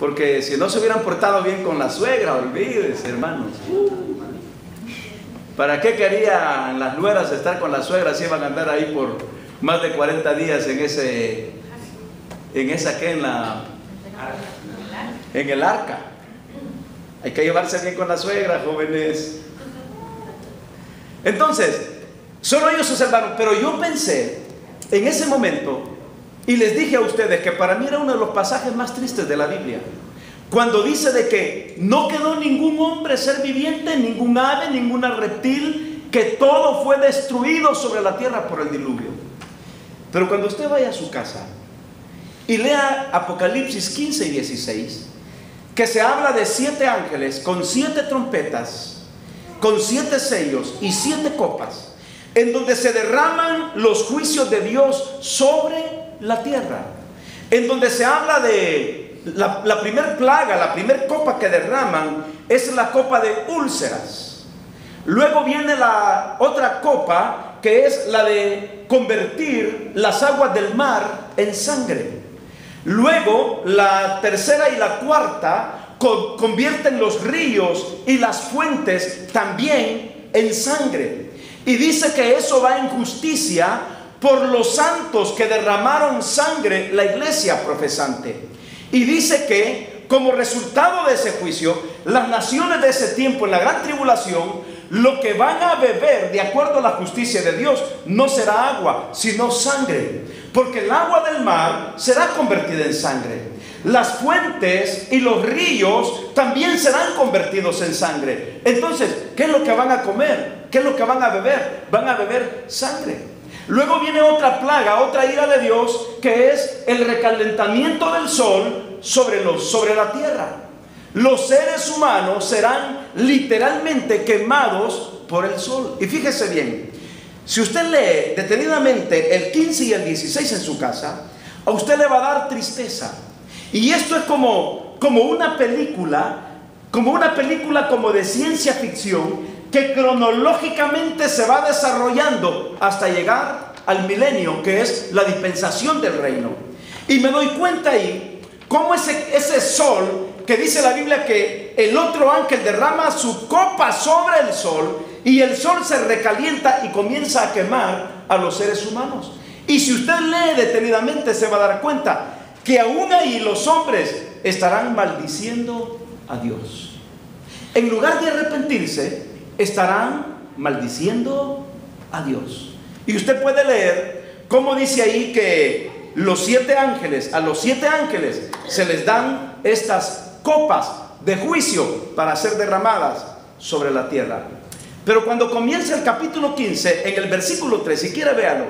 Porque si no se hubieran portado bien con la suegra, olvídense, hermanos. ¿Para qué querían las nueras estar con la suegra si iban a andar ahí por más de 40 días en el arca? Hay que llevarse bien con la suegra, jóvenes. Entonces, solo ellos se salvaron. Pero yo pensé en ese momento y les dije a ustedes que para mí era uno de los pasajes más tristes de la Biblia, cuando dice de que no quedó ningún hombre, ser viviente, ningún ave, ninguna reptil, que todo fue destruido sobre la tierra por el diluvio. Pero cuando usted vaya a su casa y lea Apocalipsis 15 y 16, que se habla de 7 ángeles con 7 trompetas, con 7 sellos y 7 copas, en donde se derraman los juicios de Dios sobre la tierra, en donde se habla de la primer plaga, la primer copa que derraman es la copa de úlceras. Luego viene la otra copa, que es la de convertir las aguas del mar en sangre. Luego la tercera y la cuarta convierten los ríos y las fuentes también en sangre. Y dice que eso va en justicia por los santos que derramaron sangre, la iglesia profesante. Y dice que como resultado de ese juicio, las naciones de ese tiempo en la gran tribulación, lo que van a beber de acuerdo a la justicia de Dios no será agua, sino sangre, porque el agua del mar será convertida en sangre. Las fuentes y los ríos también serán convertidos en sangre. Entonces, ¿qué es lo que van a comer? ¿Qué es lo que van a beber? Van a beber sangre. Luego viene otra plaga, otra ira de Dios, que es el recalentamiento del sol sobre la tierra. Los seres humanos serán literalmente quemados por el sol. Y fíjese bien, si usted lee detenidamente el 15 y el 16 en su casa, a usted le va a dar tristeza. Y esto es como una película como de ciencia ficción, que cronológicamente se va desarrollando hasta llegar al milenio, que es la dispensación del reino. Y me doy cuenta ahí cómo ese sol, que dice la Biblia que el otro ángel derrama su copa sobre el sol, y el sol se recalienta y comienza a quemar a los seres humanos. Y si usted lee detenidamente, se va a dar cuenta que aún ahí los hombres estarán maldiciendo a Dios. En lugar de arrepentirse, estarán maldiciendo a Dios. Y usted puede leer cómo dice ahí que a los 7 ángeles se les dan estas copas de juicio para ser derramadas sobre la tierra. Pero cuando comienza el capítulo 15, en el versículo 3, si quiere véalo,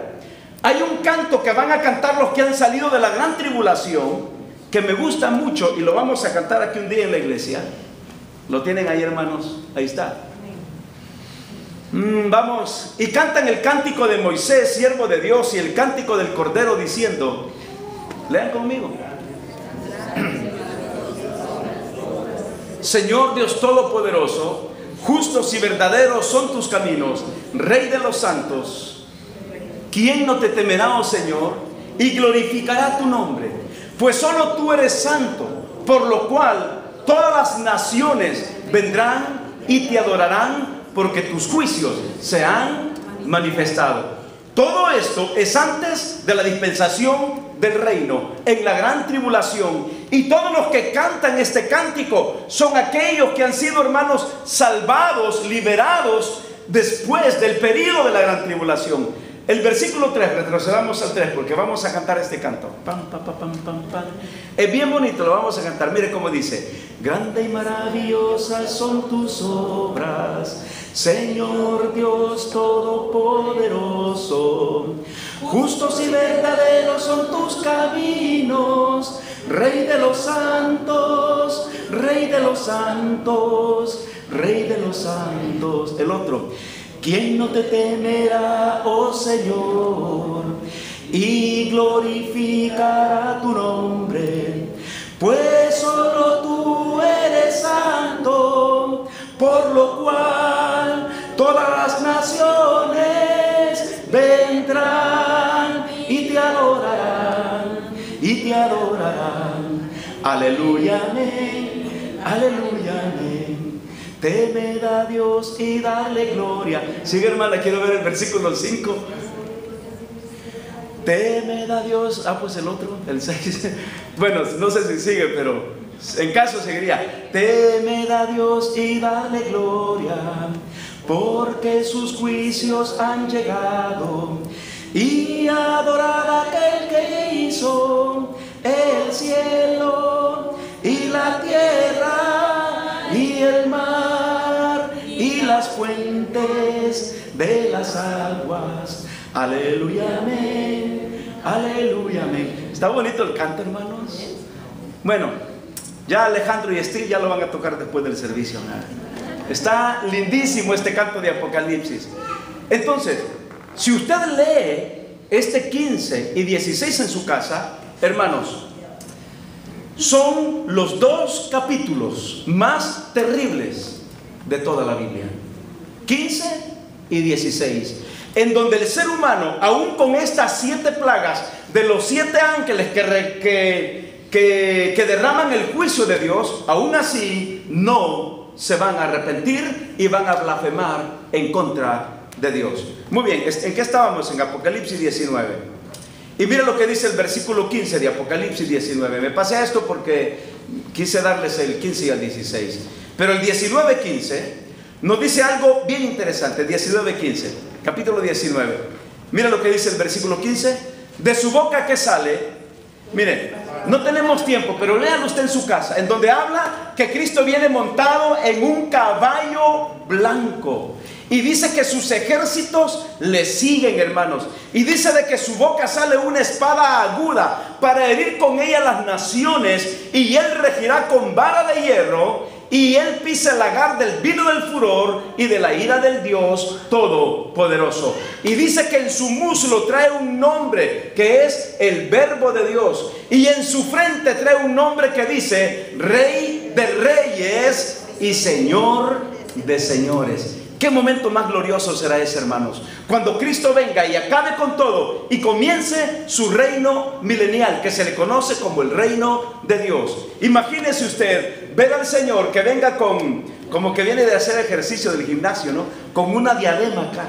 hay un canto que van a cantar los que han salido de la gran tribulación, que me gusta mucho, y lo vamos a cantar aquí un día en la iglesia. ¿Lo tienen ahí, hermanos? Ahí está. Vamos, y cantan el cántico de Moisés, siervo de Dios, y el cántico del Cordero, diciendo, lean conmigo: Señor Dios Todopoderoso, justos y verdaderos son tus caminos, Rey de los santos. ¿Quién no te temerá, oh Señor, y glorificará tu nombre? Pues solo tú eres santo, por lo cual todas las naciones vendrán y te adorarán, porque tus juicios se han manifestado. Todo esto es antes de la dispensación del reino, en la gran tribulación. Y todos los que cantan este cántico son aquellos que han sido, hermanos, salvados, liberados después del período de la gran tribulación. El versículo 3, retrocedamos al 3 porque vamos a cantar este canto. Pam, pam, pam, pam, pam, pam. Es bien bonito, lo vamos a cantar. Mire cómo dice: grande y maravillosas son tus obras, Señor Dios Todopoderoso. Justos y verdaderos son tus caminos, Rey de los santos, Rey de los santos, Rey de los santos. El otro: ¿quién no te temerá, oh Señor, y glorificará tu nombre? Pues solo tú eres santo, por lo cual todas las naciones vendrán y te adorarán, y te adorarán. alabarán. Aleluya, amén, aleluya, amén. Temed a Dios y dale gloria. Sigue, hermana, quiero ver el versículo 5. Temed a Dios. Pues el otro, el 6. Bueno, no sé si sigue, pero en caso seguiría: temed a Dios y dale gloria, porque sus juicios han llegado. Y adorad a aquel que hizo el cielo y la tierra y el mar y las fuentes de las aguas. Aleluya, amén, aleluya, amén. ¿Está bonito el canto, hermanos? Bueno, ya Alejandro y Steve ya lo van a tocar después del servicio. Está lindísimo este canto de Apocalipsis. Entonces, si usted lee este 15 y 16 en su casa, hermanos, son los dos capítulos más terribles de toda la Biblia. 15 y 16, en donde el ser humano, aún con estas 7 plagas de los 7 ángeles que derraman el juicio de Dios, aún así no se van a arrepentir y van a blasfemar en contra de Dios. Muy bien, ¿en qué estábamos? En Apocalipsis 19. Y mira lo que dice el versículo 15 de Apocalipsis 19. Me pasé a esto porque quise darles el 15 y el 16. Pero el 19:15 nos dice algo bien interesante. 19:15, capítulo 19. Mira lo que dice el versículo 15. De su boca que sale, miren, no tenemos tiempo, pero léalo usted en su casa, en donde habla que Cristo viene montado en un caballo blanco. Y dice que sus ejércitos le siguen, hermanos. Y dice de que su boca sale una espada aguda para herir con ella las naciones. Y él regirá con vara de hierro. Y él pisa el lagar del vino del furor y de la ira del Dios Todopoderoso. Y dice que en su muslo trae un nombre que es el Verbo de Dios. Y en su frente trae un nombre que dice Rey de Reyes y Señor de Señores. ¿Qué momento más glorioso será ese, hermanos? Cuando Cristo venga y acabe con todo y comience su reino milenial, que se le conoce como el reino de Dios. Imagínese usted ver al Señor que venga como que viene de hacer ejercicio del gimnasio, ¿no? Con una diadema acá,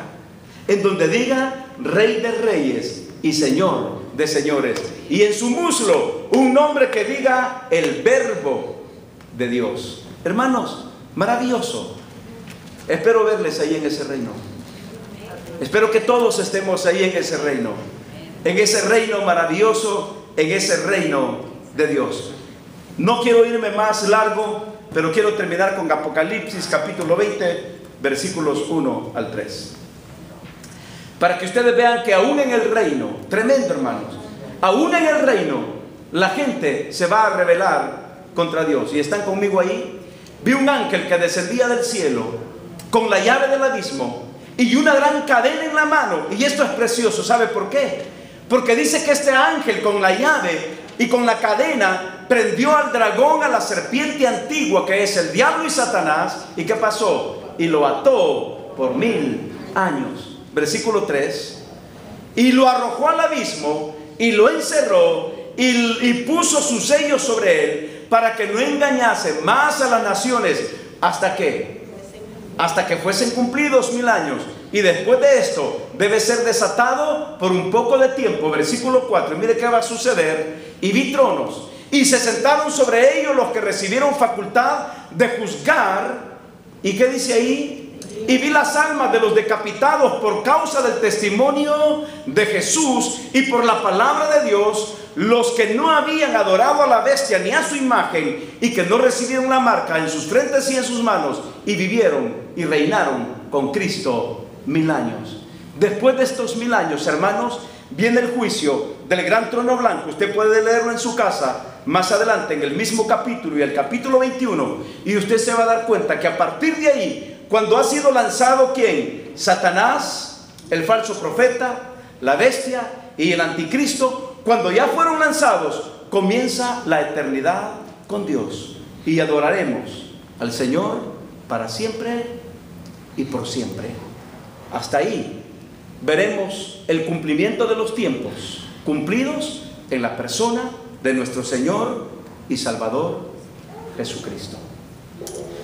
en donde diga Rey de Reyes y Señor de Señores. Y en su muslo un nombre que diga el Verbo de Dios. Hermanos, maravilloso. Espero verles ahí en ese reino. Espero que todos estemos ahí en ese reino maravilloso, en ese reino de Dios. No quiero irme más largo, pero quiero terminar con Apocalipsis capítulo 20, versículos 1 al 3. Para que ustedes vean que aún en el reino, tremendo, hermanos, aún en el reino, la gente se va a rebelar contra Dios. ¿Y están conmigo ahí? Vi un ángel que descendía del cielo con la llave del abismo y una gran cadena en la mano. Y esto es precioso. ¿Sabe por qué? Porque dice que este ángel con la llave y con la cadena prendió al dragón, a la serpiente antigua, que es el diablo y Satanás. ¿Y qué pasó? Y lo ató por 1000 años. Versículo 3. Y lo arrojó al abismo y lo encerró y puso su sello sobre él para que no engañase más a las naciones. ¿Hasta qué? Hasta que fuesen cumplidos 1000 años. Y después de esto debe ser desatado por un poco de tiempo. Versículo 4. Mire qué va a suceder. Y vi tronos, y se sentaron sobre ellos los que recibieron facultad de juzgar. ¿Y qué dice ahí? Y vi las almas de los decapitados por causa del testimonio de Jesús y por la palabra de Dios, los que no habían adorado a la bestia ni a su imagen y que no recibieron la marca en sus frentes y en sus manos, y vivieron y reinaron con Cristo 1000 años. Después de estos 1000 años, hermanos, viene el juicio del gran trono blanco. Usted puede leerlo en su casa más adelante en el mismo capítulo y el capítulo 21, y usted se va a dar cuenta que a partir de ahí, cuando ha sido lanzado ¿quién? Satanás, el falso profeta, la bestia y el anticristo. Cuando ya fueron lanzados, comienza la eternidad con Dios y adoraremos al Señor para siempre y por siempre. Hasta ahí veremos el cumplimiento de los tiempos cumplidos en la persona de nuestro Señor y Salvador Jesucristo.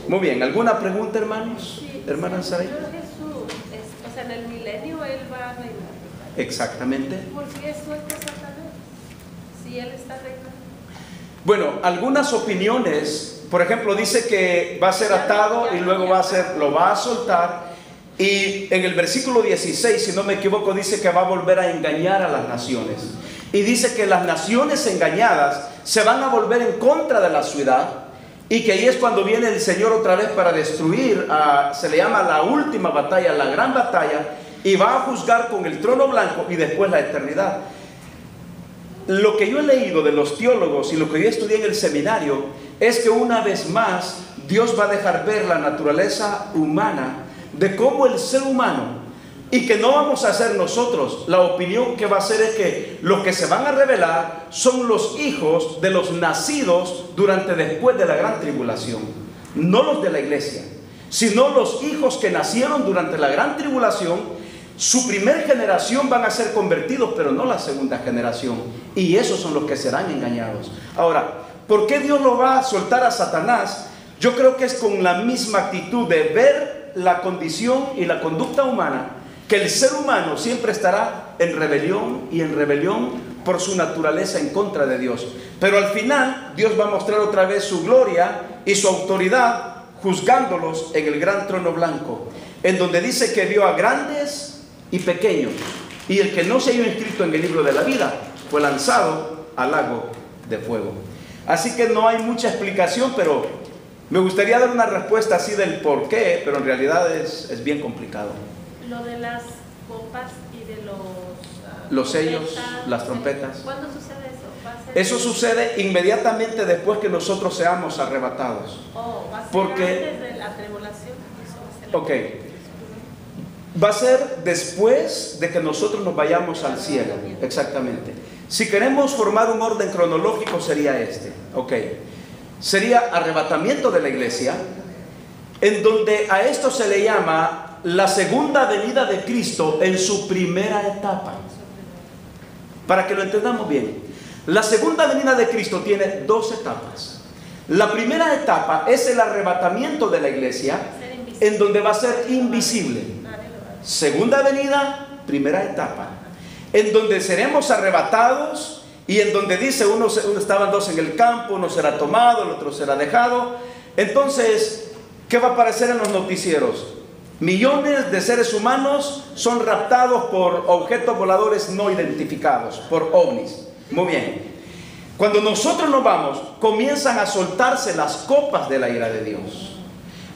Muy bien, ¿alguna pregunta, hermanos? Sí, Hermanas Saray. Jesús, o sea, en el milenio Él va a reinar. Exactamente. ¿Por qué suelta a Satanás si Él está reinando? Bueno, algunas opiniones, por ejemplo, dice que va a ser atado y luego lo va a soltar. Y en el versículo 16, si no me equivoco, dice que va a volver a engañar a las naciones. Y dice que las naciones engañadas se van a volver en contra de la ciudad, y que ahí es cuando viene el Señor otra vez para destruir, se le llama la última batalla, la gran batalla, y va a juzgar con el trono blanco y después la eternidad. Lo que yo he leído de los teólogos y lo que yo estudié en el seminario es que una vez más Dios va a dejar ver la naturaleza humana, de cómo el ser humano, y que no vamos a ser nosotros, la opinión que va a ser es que los que se van a revelar son los hijos de los nacidos después de la gran tribulación, no los de la iglesia, sino los hijos que nacieron durante la gran tribulación. Su primer generación van a ser convertidos, pero no la segunda generación, y esos son los que serán engañados. Ahora, ¿por qué Dios lo va a soltar a Satanás? Yo creo que es con la misma actitud de ver la condición y la conducta humana, que el ser humano siempre estará en rebelión por su naturaleza en contra de Dios. Pero al final Dios va a mostrar otra vez su gloria y su autoridad, juzgándolos en el gran trono blanco, en donde dice que vio a grandes y pequeños, y el que no se halló inscrito en el libro de la vida fue lanzado al lago de fuego. Así que no hay mucha explicación, pero me gustaría dar una respuesta así del por qué, pero en realidad es bien complicado. Lo de las copas y de los sellos, las trompetas. ¿Cuándo sucede eso? Eso sucede inmediatamente después que nosotros seamos arrebatados. Va a ser porque antes de la tribulación. Ok. Va a ser después de que nosotros nos vayamos al cielo. Exactamente. Si queremos formar un orden cronológico sería este. Ok. Sería arrebatamiento de la iglesia, en donde a esto se le llama la segunda venida de Cristo en su primera etapa. Para que lo entendamos bien, la segunda venida de Cristo tiene dos etapas. La primera etapa es el arrebatamiento de la iglesia, en donde va a ser invisible. Segunda venida, primera etapa, en donde seremos arrebatados, y en donde dice estaban dos en el campo, uno será tomado, el otro será dejado. Entonces, ¿qué va a aparecer en los noticieros? Millones de seres humanos son raptados por objetos voladores no identificados, por ovnis. Muy bien. Cuando nosotros nos vamos, comienzan a soltarse las copas de la ira de Dios.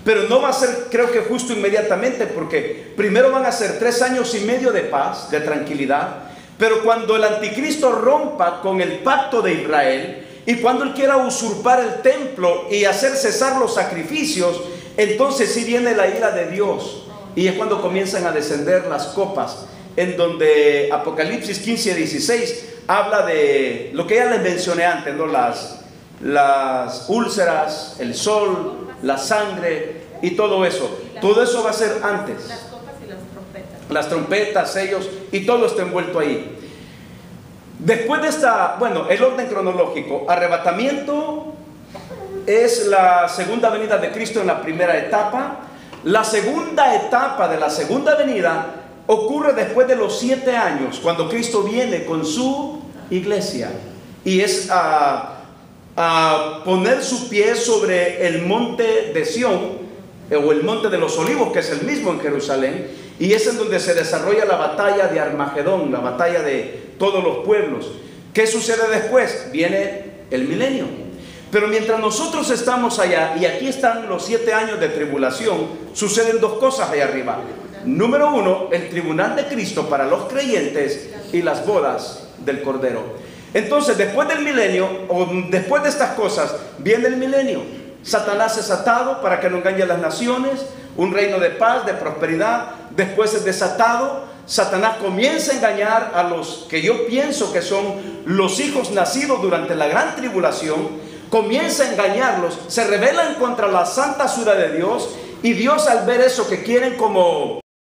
Pero no va a ser, creo que justo inmediatamente, porque primero van a ser 3 años y medio de paz, de tranquilidad. Pero cuando el anticristo rompa con el pacto de Israel, y cuando él quiera usurpar el templo y hacer cesar los sacrificios, entonces sí viene la ira de Dios, y es cuando comienzan a descender las copas, en donde Apocalipsis 15:16 habla de lo que ya les mencioné antes, ¿no? Las úlceras, el sol, la sangre y todo eso. Todo eso va a ser antes. Las copas y las trompetas. Las trompetas, sellos, y todo está envuelto ahí. Después de el orden cronológico: arrebatamiento es la segunda venida de Cristo en la primera etapa. La segunda etapa de la segunda venida ocurre después de los 7 años, cuando Cristo viene con su iglesia, y es a poner su pie sobre el monte de Sión, o el monte de los olivos, que es el mismo en Jerusalén, y es en donde se desarrolla la batalla de Armagedón, la batalla de todos los pueblos. ¿Qué sucede después? Viene el milenio. Pero mientras nosotros estamos allá, y aquí están los 7 años de tribulación, suceden 2 cosas allá arriba. Número 1, el tribunal de Cristo para los creyentes y las bodas del Cordero. Entonces, después del milenio, o después de estas cosas, viene el milenio. Satanás es atado para que no engañe a las naciones, un reino de paz, de prosperidad. Después es desatado. Satanás comienza a engañar a los que yo pienso que son los hijos nacidos durante la gran tribulación. Comienza a engañarlos, se rebelan contra la santa ciudad de Dios, y Dios, al ver eso, que quieren como